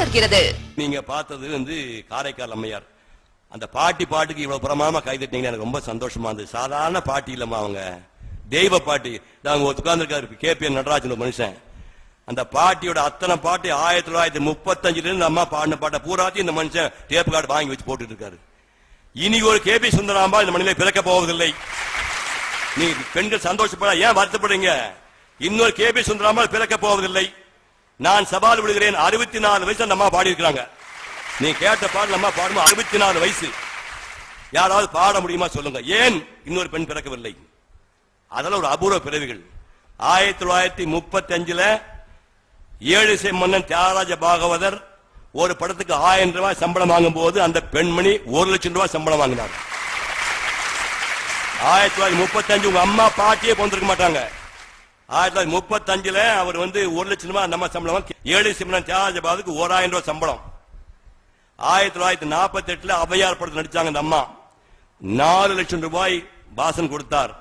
தொடர்கிறது. நீங்க பார்த்தது காரைக்கால் அம்மையார். அந்த பாட்டுக்கு இவ்வளவு பிரமாதமா கைதட்டினீங்க, எனக்கு ரொம்ப சந்தோஷமா இருந்தது. சாதாரண பாட்டி இல்லம்மா, அவங்க தெய்வ பாட்டி. அவங்க உட்கார்ந்து இருக்காரு KPN நடராஜன் மனுஷன். அந்த பாட்டியோட அத்தனை பாட்டு 1935 அம்மா பாடின பாட்டை பூராத்தையும் இந்த மனுஷன் டேப் கார்டு வாங்கி வச்சு போட்டுட்டு இருக்காரு. இனி ஒரு KP சுந்தராம்பா இந்த மனிதனை பிறக்க போவதில்லை. நீ பெண்கள் சந்தோஷப்பட ஏன் வருத்தப்படுறீங்க? இன்னொரு KP சுந்தராம்பா பிறக்க போவதில்லை. நான் சவால் விடுகிறேன். 64 வயசு அந்த அம்மா பாடி இருக்கிறாங்க. நீ கேட்ட பாடல் அம்மா பாடும் 64 வயசு. யாராவது பாட முடியுமா சொல்லுங்க? ஏன் இன்னொரு பெண் பிறக்கவில்லை? அதெல்லாம் ஒரு அபூர்வ பிறவிகள். 1935 ஏழிசை மன்னன் தியாகராஜ பாகவதர் ஒரு படத்துக்கு 1000 ரூபாய் சம்பளம் வாங்கும் போது அந்த பெண்மணி 1 லட்சம் ரூபாய் சம்பளம் வாங்கினார். 1935 உங்க அம்மா பாட்டியே போந்திருக்க மாட்டாங்க. 1935 அவர் 1 லட்சம் ரூபாய் நம்ம சம்பளம். ஏழிசை மன்னன் தியாகராஜ பாகவதற்கு 1000 ரூபாய் சம்பளம். 1948 அவையார் படத்தில் நடிச்சாங்க அந்த அம்மா. 4 லட்சம் ரூபாய் பாசன் கொடுத்தார்.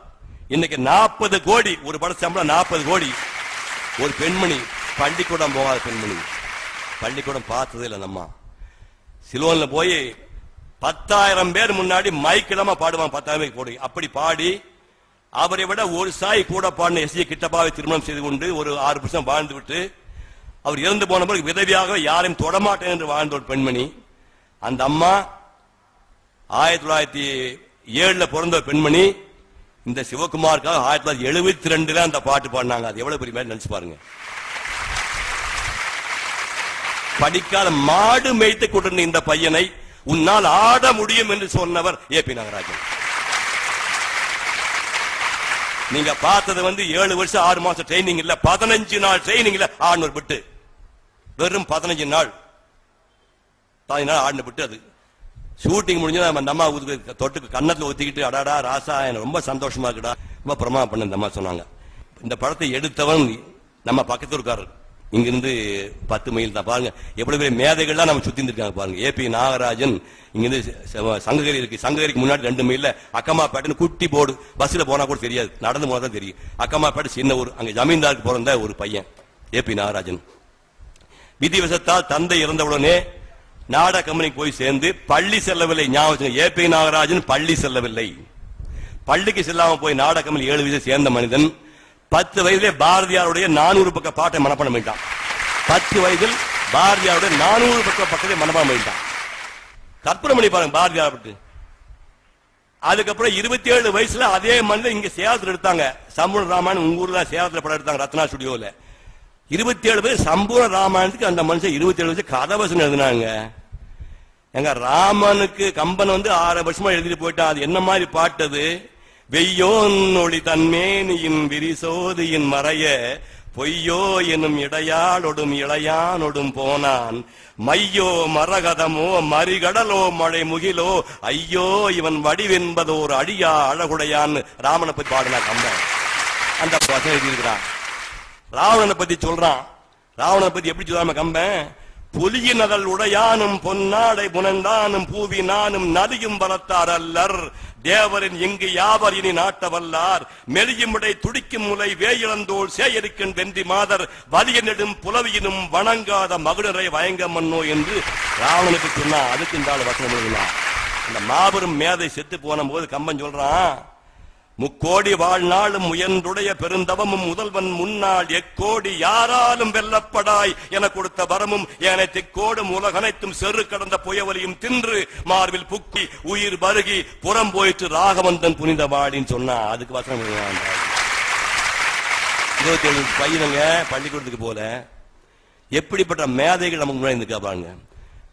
இன்னைக்கு 40 கோடி ஒரு பட சம்பளம். 40 கோடி. ஒரு பெண்மணி, பள்ளிக்கூடம் போகாத பெண்மணி, பள்ளிக்கூடம் பார்த்ததே இல்லை நம்ம. சிலோன்ல போய் 10,000 பேர் முன்னாடி மைக்கிடமா பாடுவான். 10,000 போடு அப்படி பாடி அவரை விட ஒரு சாய் கூட பாடின SG கிட்டப்பாவை திருமணம் செய்து கொண்டு ஒரு 6 வருஷம் வாழ்ந்து விட்டு அவர் இறந்து போன பிறகு விதவியாக யாரையும் தொடமாட்டேன் என்று வாழ்ந்த ஒரு பெண்மணி. அந்த அம்மா 1907 பிறந்த பெண்மணி. இந்த சிவகுமாருக்காக 1972 அந்த பாட்டு பாடினாங்க. அது எவ்வளவு பெரிய மாதிரி நினைச்சு பாருங்க. படிக்காத மாடு மேய்த்து கொண்டிருந்த இந்த பையனை உன்னால் ஆட முடியும் என்று சொன்னவர் AP நாகராஜன். நீங்க பார்த்தது 7 வருஷம் 6 மாசம் ட்ரைனிங் இல்ல, 15 நாள் ட்ரைனிங் இல்ல. ஆடணும் விட்டு வெறும் 15 நாள் ஆடின விட்டு. அது ஷூட்டிங் முடிஞ்சு அந்த அம்மா தொட்டுக்கு கன்னத்துல ஒத்திக்கிட்டு அடாடா ராசா எனக்கு ரொம்ப சந்தோஷமா இருக்குடா, ரொம்ப பிரமா பண்ண இந்த அம்மா சொன்னாங்க. இந்த படத்தை எடுத்தவன் நம்ம பக்கத்தூர்காரர், இங்கிருந்து 10 மைல் தான். பாருங்க எவ்வளவு பெரிய மேதைகள்லாம் நம்ம சுத்தி இருக்காங்க பாருங்க. AP நாகராஜன் இங்கிருந்து சங்ககிரி இருக்கு. சங்ககிரிக்கு முன்னாடி 2 மைல்ல அக்கமாப்பேட்டைன்னு குட்டி போர்டு. பஸ்ல போனா கூட தெரியாது, நடந்து போனா தான் தெரியும். அக்கமாப்பேட்டை சின்ன ஊர். அங்க ஜமீன்தாருக்கு பிறந்த ஒரு பையன் AP நாகராஜன். விதிவசத்தால் தந்தை இறந்தவுடனே நாடக கம்பெனிக்கு போய் சேர்ந்து பள்ளி செல்லவில்லை. ஞாபகம், AP நாகராஜன் பள்ளி செல்லவில்லை. பள்ளிக்கு செல்லாம போய் நாடக கம்பெனி 7 வயசு சேர்ந்த மனிதன் 10 வயதிலே பாரதியாருடைய 400 பக்க பாட்டை மனப்பாடம் பண்ணிட்டான். 10 வயதில் பாரதியாருடைய 400 பக்க பக்கத்தை மனப்பாடம் பண்ணிட்டான். கற்பனை பண்ணி பாருங்க பாரதியார் பட்டு. அதுக்கப்புறம் 27 வயசுல அதே மனிதன் இங்க சேலத்தில் எடுத்தாங்க. சம்பூர்ண ராமாயணம் உங்க ஊர்ல சேலத்தில் படம் எடுத்தாங்க ரத்னா ஸ்டுடியோல. 27 வயசு சம்பூர்ண ராமாயணத்துக்கு அந்த மனுஷன் 27 வயசு கதவசனம் எழுதினாங்க. எங்க ராமனுக்கு கம்பன் 6 வருஷமா எழுதிட்டு போயிட்டான். அது என்ன மாதிரி பாட்டது? வெய்யோன் ஒளி தன்மேனியின் விரிசோதியின் மறைய பொய்யோ எனும் இடையாளொடும் இளையானொடும் போனான். மையோ மரகதமோ மறிகடலோ மழை முகிலோ ஐயோ இவன் வடிவென்பதோர் அடியா அழகுடையான் ராமனை பத்தி பாடினா கம்பன். அந்த வசனம் எழுதியிருக்கிறான். ராவணனை பத்தி சொல்றான். ராவணனை பத்தி எப்படி சொல்லாம கம்பன்? புலியினதல் உடையானும் பொன்னாடை புனந்தானும் பூவினானும் நதியும் வளர்த்தார் அல்லர் தேவரின் இங்கு யாவர் இனி நாட்டவல்லார் மெலியுமுடை துடிக்கும் முலை வேயிழந்தோள் சேயரிக்கன் வென்றி மாதர் வலிய நெடும் புலவியினும் வணங்காத மகுடரை வயங்க மன்னோ என்று ராவணனுக்கு சொன்னா. அதுக்கு இந்த ஆள் வசனம் எழுதினான். அந்த மாபெரும் மேதை செத்து போன போது கம்பன் சொல்றான், முக்கோடி வாழ்நாளும் முயன்றுடைய பெருந்தவமும் முதல்வன் முன்னாள் எக்கோடி யாராலும் வெல்லப்படாய் என கொடுத்த வரமும் ஏனை திக்கோடும் உலகனைத்தும் செரு கடந்த புயவலியும் தின்று மார்பில் புக்கி உயிர் பருகி புறம் போயிட்டு ராகவந்தன் புனித வாடின்னு சொன்னா. அதுக்கு வசனம் 27 பையனுங்க பள்ளிக்கூடத்துக்கு போல. எப்படிப்பட்ட மேதைகள் நமக்கு முன்னாடி இருக்கா பாருங்க.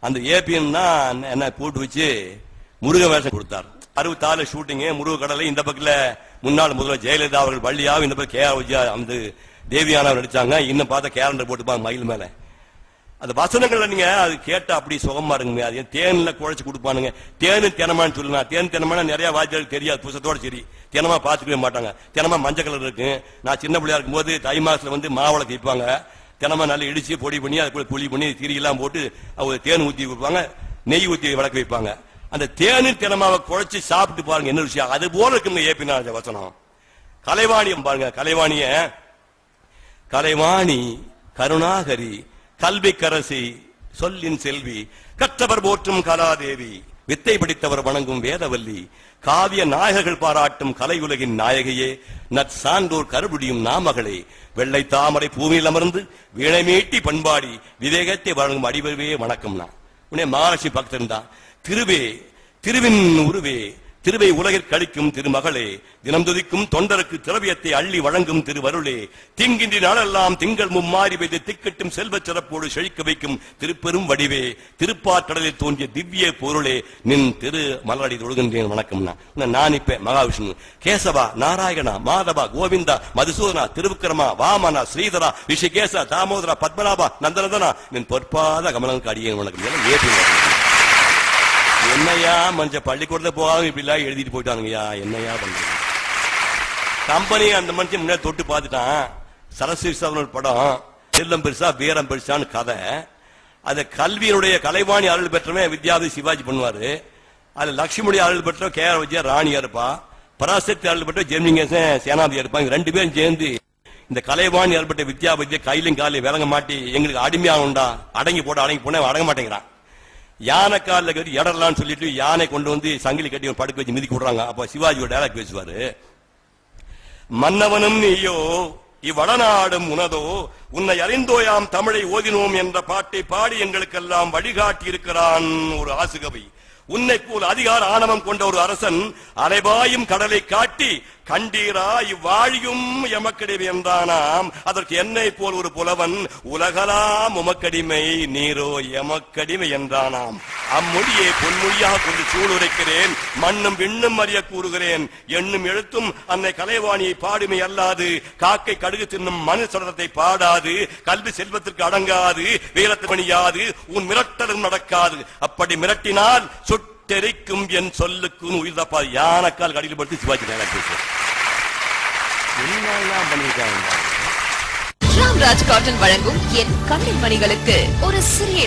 அந்த APN தான் என்ன கூட்டு வச்சு முருக வேஷம் கொடுத்தார். 64 ஷூட்டிங் முருக கடலை. இந்த பக்கத்துல முன்னாள் முதல்வர் ஜெயலலிதா அவர்கள் வள்ளியாவும், இந்த பக்கம் KR விஜயா தேவியானவர் நடிச்சாங்க. இன்னும் பார்த்தா கேலண்டர் போட்டுப்பாங்க மயில் மேல. அந்த வசனங்கள்ல நீங்க அது கேட்டா அப்படி சுகமா இருக்குங்க. அது தேன்ல குழைச்சு கொடுப்பானுங்க. தேனு தினமான்னு சொல்லலாம். தேன் தினமான நிறைய வாத்தியாருக்கு தெரியாது, புதுசத்தோட சரி தினமா பாத்துக்கவே மாட்டாங்க. தினமா மஞ்சள் கலர் இருக்கு. நான் சின்ன பிள்ளையா இருக்கும் போது தை மாசத்துல மாவளை வைப்பாங்க. தினமா நல்லா இடிச்சு பொடி பண்ணி அதுக்குள்ள புளி பண்ணி திரி எல்லாம் போட்டு அவங்க தேன் ஊத்தி வைப்பாங்க, நெய் ஊத்தி விளக்க வைப்பாங்க. அந்த தேனு தினமாவை குழைச்சு சாப்பிட்டு பாருங்க என்ன விஷயம். அது போல இருக்குங்க AP நாகராஜ வசனம். கலைவாணியம் பாருங்க. கலைவாணி கருணாகரி கல்வி கரசி சொல்லின் செல்வி, கற்றவர் போற்றும் கலாதேவி, வித்தை படித்தவர் வணங்கும் வேதவல்லி, காவிய நாயகர்கள் பாராட்டும் கலையுலகின் நாயகையே, நற்சான்றோர் கருபுடியும் நாமகளே, வெள்ளை தாமரை பூமியில் அமர்ந்து வீணை மீட்டி பண்பாடி விவேகத்தை வழங்கும் அடிவருவே வணக்கம்னா. உடனே மகாலட்சுமி பக்தர் இருந்தா, திருவே திருவின் உருவே, திருவை உலகிற்கு அளிக்கும் திருமகளே, தினம் துதிக்கும் தொண்டருக்கு திரவியத்தை அள்ளி வழங்கும் திருவருளே, திங்கின்றி நாளெல்லாம் திங்கள் மும்மாறி வைத்து திக்கட்டும் செல்வச் சிறப்போடு செழிக்க வைக்கும் திருப்பெரும் வடிவே, திருப்பாற்றடலில் தோன்றிய திவ்ய பொருளே, நின் திரு மலரடி தொழுகின்றேன் வணக்கம்னா. நான் இப்ப மகாவிஷ்ணு, கேசவா, நாராயணா, மாதவா, கோவிந்தா, மதுசூதனா, திருவிக்கிரமா, வாமனா, ஸ்ரீதரா, ரிஷிகேசா, தாமோதரா, பத்மநாபா, நந்தனதனா, நின் பொற்பாத கமலனுக்கு அடியேன் வணக்கம். ஏற்றி என்னையா மஞ்ச பள்ளிக்கூடத்துல போகாம இப்படி எல்லாம் எழுதிட்டு போயிட்டானுங்கய்யா, என்னையா பண்றது? கம்பெனி அந்த மனுஷன் முன்னாடி தொட்டு பார்த்துட்டான். சரஸ்வதி படம், செல்லம் பெருசா வீரம் பெருசான்னு கதை. அது கல்வியினுடைய கலைவாணி அருள் பெற்றவன் வித்யாபதி சிவாஜி பண்ணுவாரு. அது லட்சுமியுடைய அருள் பெற்ற கே ஆர் விஜயா ராணியா இருப்பா. பராசக்தி அருள் பெற்ற ஜெமினிகேசன் சேனாதியா இருப்பாங்க. ரெண்டு பேரும் சேர்ந்து இந்த கலைவாணி அருள் பெற்ற வித்யாபதியை கையிலும் காலையும் விளங்க மாட்டி எங்களுக்கு அடிமையாகும்டா, அடங்கி போன அடங்க மாட்டேங்கிறான். யானை காலில் கட்டி இடர்லான்னு சொல்லிட்டு யானை கொண்டு வந்து சங்கிலி கட்டி படுக்க வச்சு மிதிக்க விடுறாங்க. அப்ப சிவாஜி ஒரு டயலாக் பேசுவாரு, மன்னவனும் நீயோ இவ்வடநாடும் உனதோ, உன்னை அறிந்தோயாம் தமிழை ஓதினோம் என்ற பாட்டை பாடி எங்களுக்கெல்லாம் வழிகாட்டி இருக்கிறான் ஒரு ஆசுகவி. உன்னை போல் அதிகார ஆணவம் கொண்ட ஒரு அரசன் அலைபாயும் கடலை காட்டி கண்டீரா இவ்வாழியும் எமக்கடிமை என்றானாம். அதற்கு என்னை போல் ஒரு புலவன் உலகலாம் உமக்கடிமை நீரோ எமக்கடிமை என்றானாம். அம்மொழியை பொன்மொழியாக கொண்டு சூளுரைக்கிறேன், மண்ணும் விண்ணும் அறிய கூறுகிறேன், எண்ணும் எழுத்தும் அன்னை கலைவாணியை பாடுமை அல்லாது, காக்கை கடுகு தின்னும் மனு சடத்தை பாடாது, கல்வி செல்வத்திற்கு அடங்காது, வீரத்து பணியாது, உன் மிரட்டலும் நடக்காது. அப்படி மிரட்டினால் சுட்டெரிக்கும் என் சொல்லுக்கு உயிர் தப்பா. யானக்கால் கடியில் படுத்து சிவாஜி பேசுறேன். ராம்ராஜ் காட்டன் வழங்கும் என் கண்ணின் மணிகளுக்கு ஒரு சிறிய